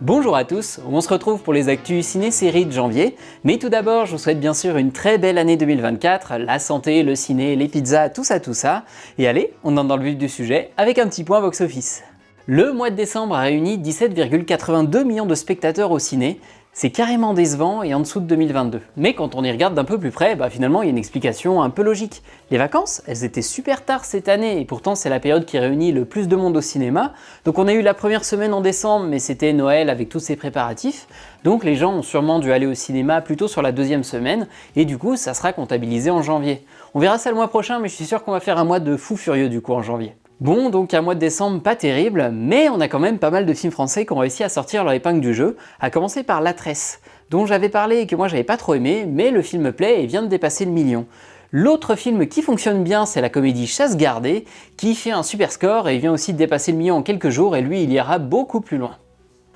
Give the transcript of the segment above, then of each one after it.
Bonjour à tous, on se retrouve pour les actus ciné-séries de janvier, mais tout d'abord je vous souhaite bien sûr une très belle année 2024, la santé, le ciné, les pizzas, tout ça, et allez, on entre dans le vif du sujet avec un petit point box-office. Le mois de décembre a réuni 17,82 millions de spectateurs au ciné, c'est carrément décevant et en dessous de 2022. Mais quand on y regarde d'un peu plus près, finalement il y a une explication un peu logique. Les vacances, elles étaient super tard cette année et pourtant c'est la période qui réunit le plus de monde au cinéma. Donc on a eu la première semaine en décembre, mais c'était Noël avec tous ses préparatifs. Donc les gens ont sûrement dû aller au cinéma plutôt sur la deuxième semaine et du coup ça sera comptabilisé en janvier. On verra ça le mois prochain, mais je suis sûr qu'on va faire un mois de fou furieux du coup en janvier. Bon, donc un mois de décembre pas terrible, mais on a quand même pas mal de films français qui ont réussi à sortir leur épingle du jeu, à commencer par La Tresse, dont j'avais parlé et que moi j'avais pas trop aimé, mais le film me plaît et vient de dépasser le million. L'autre film qui fonctionne bien, c'est la comédie Chasse gardée, qui fait un super score et vient aussi de dépasser le million en quelques jours, et lui il ira beaucoup plus loin.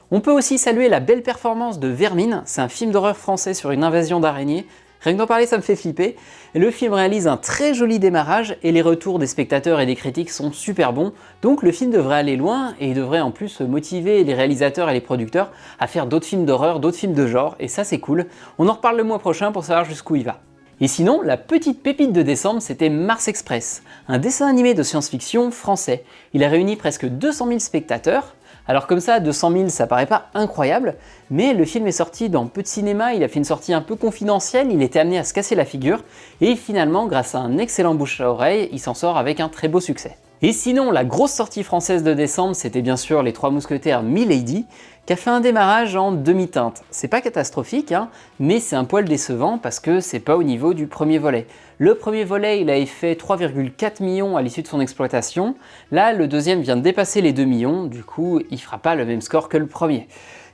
On peut aussi saluer la belle performance de Vermine, c'est un film d'horreur français sur une invasion d'araignées. Rien que d'en parler, ça me fait flipper. Le film réalise un très joli démarrage et les retours des spectateurs et des critiques sont super bons, donc le film devrait aller loin et il devrait en plus motiver les réalisateurs et les producteurs à faire d'autres films d'horreur, d'autres films de genre, et ça c'est cool. On en reparle le mois prochain pour savoir jusqu'où il va. Et sinon, la petite pépite de décembre, c'était Mars Express, un dessin animé de science-fiction français. Il a réuni presque 200 000 spectateurs. Alors comme ça, 200 000, ça paraît pas incroyable, mais le film est sorti dans peu de cinéma, il a fait une sortie un peu confidentielle, il était amené à se casser la figure, et finalement, grâce à un excellent bouche à oreille, il s'en sort avec un très beau succès. Et sinon, la grosse sortie française de décembre, c'était bien sûr Les Trois Mousquetaires Milady, qui a fait un démarrage en demi-teinte. C'est pas catastrophique, mais c'est un poil décevant parce que c'est pas au niveau du premier volet. Le premier volet, il avait fait 3,4 millions à l'issue de son exploitation. Là, le deuxième vient de dépasser les 2 millions, du coup, il fera pas le même score que le premier.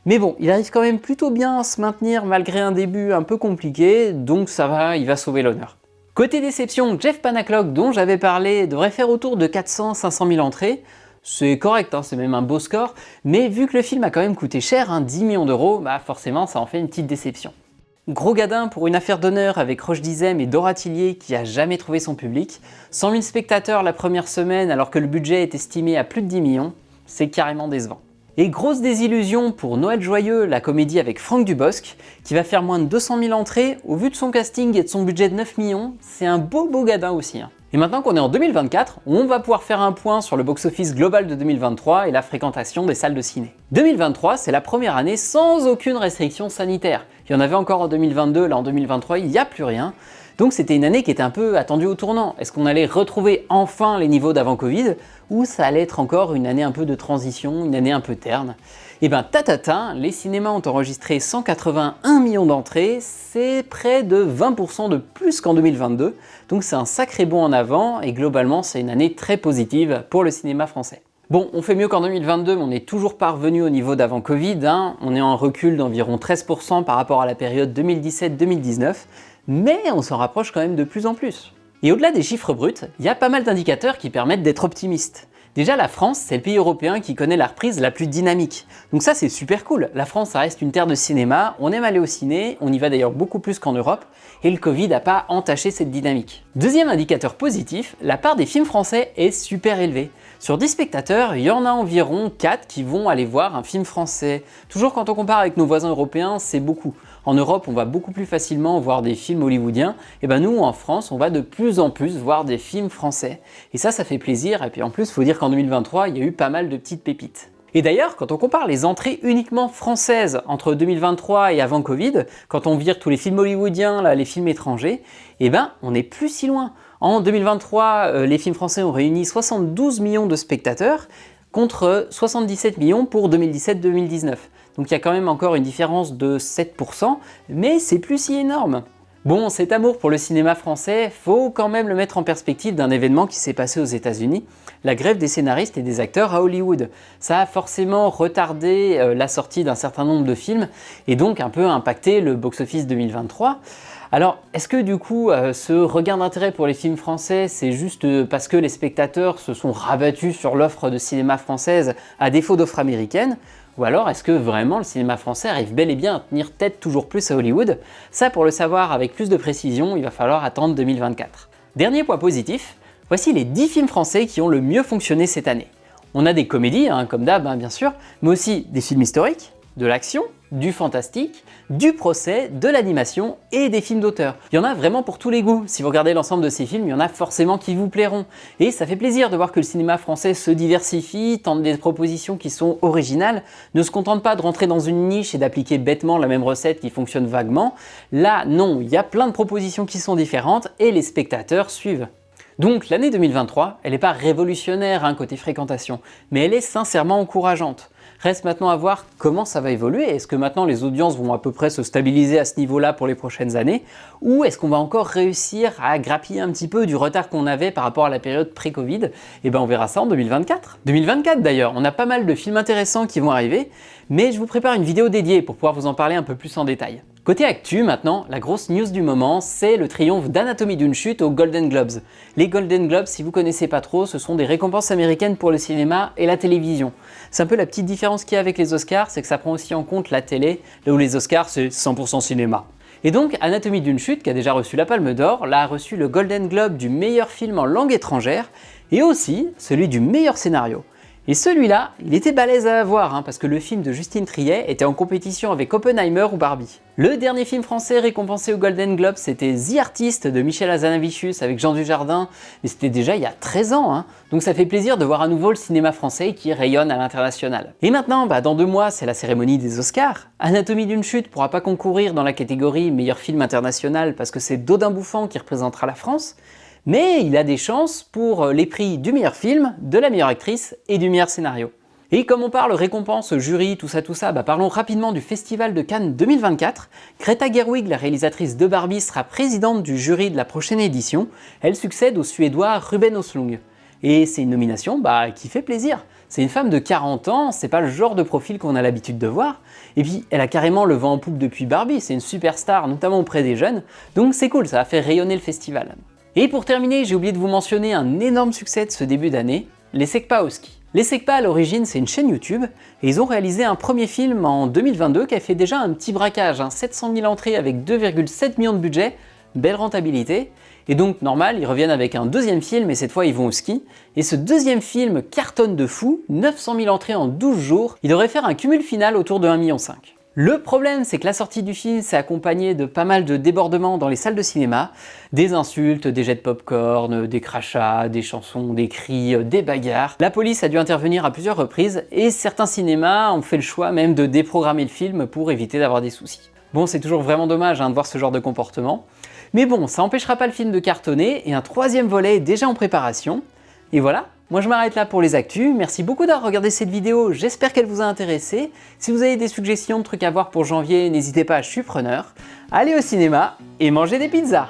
Mais bon, il arrive quand même plutôt bien à se maintenir malgré un début un peu compliqué, donc ça va, il va sauver l'honneur. Côté déception, Jeff Panaclock, dont j'avais parlé, devrait faire autour de 400-500 000 entrées. C'est correct, c'est même un beau score, mais vu que le film a quand même coûté cher, 10 millions d'euros, forcément ça en fait une petite déception. Gros gadin pour Une affaire d'honneur avec Roche Dizem et Dora Tillier qui a jamais trouvé son public. 100 000 spectateurs la première semaine alors que le budget est estimé à plus de 10 millions, c'est carrément décevant. Et grosse désillusion pour Noël Joyeux, la comédie avec Franck Dubosc, qui va faire moins de 200 000 entrées. Au vu de son casting et de son budget de 9 millions, c'est un beau gadin aussi. Et maintenant qu'on est en 2024, on va pouvoir faire un point sur le box-office global de 2023 et la fréquentation des salles de ciné. 2023, c'est la première année sans aucune restriction sanitaire. Il y en avait encore en 2022, là en 2023, il n'y a plus rien. Donc c'était une année qui était un peu attendue au tournant. Est-ce qu'on allait retrouver enfin les niveaux d'avant Covid ou ça allait être encore une année un peu de transition, une année un peu terne? Et les cinémas ont enregistré 181 millions d'entrées, c'est près de 20% de plus qu'en 2022, donc c'est un sacré bond en avant et globalement c'est une année très positive pour le cinéma français. Bon, on fait mieux qu'en 2022, mais on n'est toujours pas revenu au niveau d'avant Covid, on est en recul d'environ 13% par rapport à la période 2017-2019, mais on s'en rapproche quand même de plus en plus. Et au-delà des chiffres bruts, il y a pas mal d'indicateurs qui permettent d'être optimiste. Déjà, la France, c'est le pays européen qui connaît la reprise la plus dynamique. Donc ça, c'est super cool. La France, ça reste une terre de cinéma, on aime aller au ciné, on y va d'ailleurs beaucoup plus qu'en Europe, et le Covid n'a pas entaché cette dynamique. Deuxième indicateur positif, la part des films français est super élevée. Sur 10 spectateurs, il y en a environ 4 qui vont aller voir un film français. Toujours quand on compare avec nos voisins européens, c'est beaucoup. En Europe, on va beaucoup plus facilement voir des films hollywoodiens, et nous, en France, on va de plus en plus voir des films français. Et ça fait plaisir, et puis en plus, il faut dire qu'en 2023, il y a eu pas mal de petites pépites. Et d'ailleurs, quand on compare les entrées uniquement françaises entre 2023 et avant Covid, quand on vire tous les films hollywoodiens, les films étrangers, on n'est plus si loin. En 2023, les films français ont réuni 72 millions de spectateurs, contre 77 millions pour 2017-2019. Donc il y a quand même encore une différence de 7%, mais c'est plus si énorme. Bon, cet amour pour le cinéma français, faut quand même le mettre en perspective d'un événement qui s'est passé aux États-Unis, la grève des scénaristes et des acteurs à Hollywood. Ça a forcément retardé la sortie d'un certain nombre de films et donc un peu impacté le box-office 2023. Alors, est-ce que du coup, ce regain d'intérêt pour les films français, c'est juste parce que les spectateurs se sont rabattus sur l'offre de cinéma française à défaut d'offre américaine? Ou alors, est-ce que vraiment le cinéma français arrive bel et bien à tenir tête toujours plus à Hollywood? Ça, pour le savoir avec plus de précision, il va falloir attendre 2024. Dernier point positif, voici les 10 films français qui ont le mieux fonctionné cette année. On a des comédies, comme d'hab, bien sûr, mais aussi des films historiques, de l'action, du fantastique, du procès, de l'animation et des films d'auteur. Il y en a vraiment pour tous les goûts. Si vous regardez l'ensemble de ces films, il y en a forcément qui vous plairont. Et ça fait plaisir de voir que le cinéma français se diversifie, tente des propositions qui sont originales, ne se contente pas de rentrer dans une niche et d'appliquer bêtement la même recette qui fonctionne vaguement. Là, non, il y a plein de propositions qui sont différentes et les spectateurs suivent. Donc l'année 2023, elle n'est pas révolutionnaire côté fréquentation, mais elle est sincèrement encourageante. Reste maintenant à voir comment ça va évoluer. Est-ce que maintenant les audiences vont à peu près se stabiliser à ce niveau-là pour les prochaines années? Ou est-ce qu'on va encore réussir à grappiller un petit peu du retard qu'on avait par rapport à la période pré-Covid? Eh ben on verra ça en 2024. 2024 d'ailleurs, on a pas mal de films intéressants qui vont arriver, mais je vous prépare une vidéo dédiée pour pouvoir vous en parler un peu plus en détail. Côté actu maintenant, la grosse news du moment, c'est le triomphe d'Anatomie d'une chute aux Golden Globes. Les Golden Globes, si vous connaissez pas trop, ce sont des récompenses américaines pour le cinéma et la télévision. C'est un peu la petite différence qu'il y a avec les Oscars, c'est que ça prend aussi en compte la télé, là où les Oscars c'est 100% cinéma. Et donc Anatomie d'une chute, qui a déjà reçu la Palme d'Or, là a reçu le Golden Globe du meilleur film en langue étrangère, et aussi celui du meilleur scénario. Et celui-là, il était balèze à avoir, parce que le film de Justine Triet était en compétition avec Oppenheimer ou Barbie. Le dernier film français récompensé au Golden Globe, c'était The Artist de Michel Hazanavicius avec Jean Dujardin, mais c'était déjà il y a 13 ans, donc ça fait plaisir de voir à nouveau le cinéma français qui rayonne à l'international. Et maintenant, dans 2 mois, c'est la cérémonie des Oscars. Anatomie d'une chute pourra pas concourir dans la catégorie meilleur film international parce que c'est Dodin Bouffant qui représentera la France, mais il a des chances pour les prix du meilleur film, de la meilleure actrice et du meilleur scénario. Et comme on parle récompense, jury, tout ça, parlons rapidement du Festival de Cannes 2024. Greta Gerwig, la réalisatrice de Barbie, sera présidente du jury de la prochaine édition. Elle succède au Suédois Ruben Östlund. Et c'est une nomination qui fait plaisir. C'est une femme de 40 ans, c'est pas le genre de profil qu'on a l'habitude de voir. Et puis, elle a carrément le vent en poupe depuis Barbie, c'est une superstar, notamment auprès des jeunes. Donc c'est cool, ça a fait rayonner le festival. Et pour terminer, j'ai oublié de vous mentionner un énorme succès de ce début d'année, les Secpahowski. Les Secpa à l'origine c'est une chaîne YouTube et ils ont réalisé un premier film en 2022 qui a fait déjà un petit braquage, 700 000 entrées avec 2,7 millions de budget, belle rentabilité. Et donc normal, ils reviennent avec un deuxième film et cette fois ils vont au ski. Et ce deuxième film cartonne de fou, 900 000 entrées en 12 jours, il devrait faire un cumul final autour de 1,5 million. Le problème, c'est que la sortie du film s'est accompagnée de pas mal de débordements dans les salles de cinéma, des insultes, des jets de popcorn, des crachats, des chansons, des cris, des bagarres. La police a dû intervenir à plusieurs reprises et certains cinémas ont fait le choix même de déprogrammer le film pour éviter d'avoir des soucis. Bon, c'est toujours vraiment dommage de voir ce genre de comportement, mais bon, ça n'empêchera pas le film de cartonner et un troisième volet est déjà en préparation. Et voilà. Moi je m'arrête là pour les actus, merci beaucoup d'avoir regardé cette vidéo, j'espère qu'elle vous a intéressé. Si vous avez des suggestions de trucs à voir pour janvier, n'hésitez pas, je suis preneur. Allez au cinéma et mangez des pizzas!